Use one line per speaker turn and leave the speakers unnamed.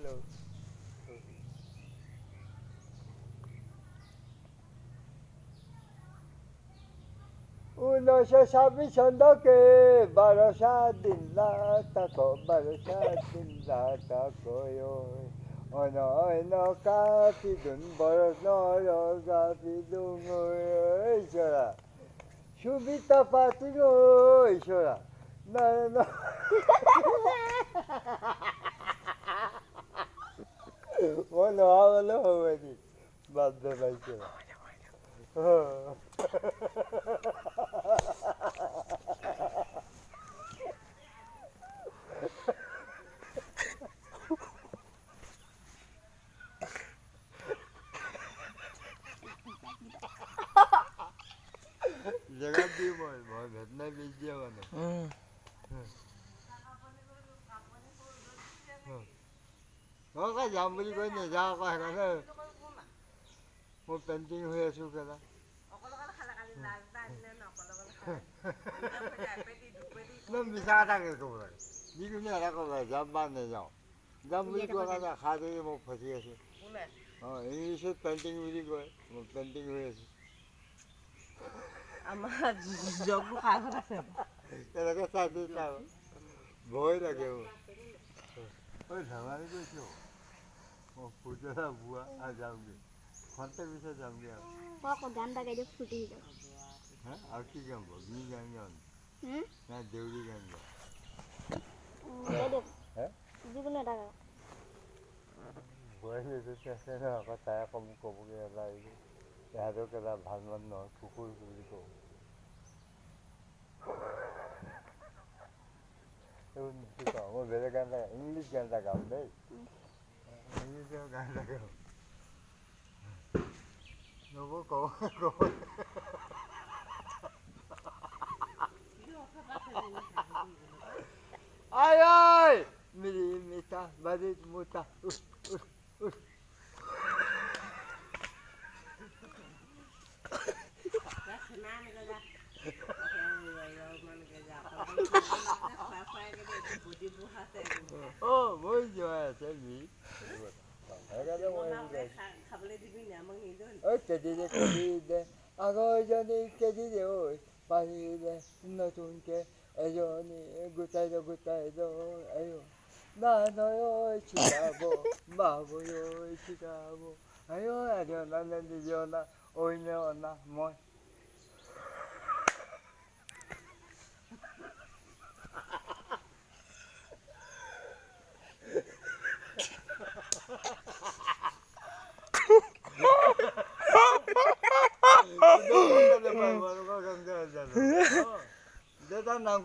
hello. 1926 que Barossa dinla tako Barossa dinla tako yo ono kapi dun boros no kapi dun ishora Shubita pati no ishora no ono avalo hovedi badde baishora Jangan di mall, भेटना लीजिए मैंने हाँ का जामुनी कोई नहीं जा का है ना वो पेंटिंग हुई है शू करा ना मिसा था के को बोला निकल नहीं आ रहा को बोला जब बात नहीं जाओ जामुनी को का खा दे वो फंसी है हाँ इंग्लिश में पेंटिंग हुई कोई वो पेंटिंग हुई है
আমার জগু খাওয়া আছে
এনেকে চাই চাও ভয় লাগে ওই ঝামারি গৈছো মই পূজা বুয়া আর যাওগে ঘন্টা পিছে যাওগে
কো গান গাই যে ফুটি যাও
হ্যাঁ আর কি গান বি গান গান না দেউরি গান গান হ্যাঁ
যিকোনো এটা গাও
ভয় লাগে আছে না কথা কম কবগে লাগে ইয়াৰো কেলা ভাল মান নহয় কুকুৰ বুলি কওঁ মই বেলেগ গান গাওঁ ইংলিছ গান এটা গাওঁ দেই ইংলিছৰ গান এটা গাওঁ নবৌ কওঁ আই আই মিৰি মিঠা বাৰীত মুঠা Oh, muy joya, Selvi. Oye, que dice, hago yo ni que dice hoy, para no tunque, ellos ni gustado, ellos. No, yo, Chicago, bajo yo, Chicago. Ayo, adiós, no, yo, hoy no, muy. Dia tak nak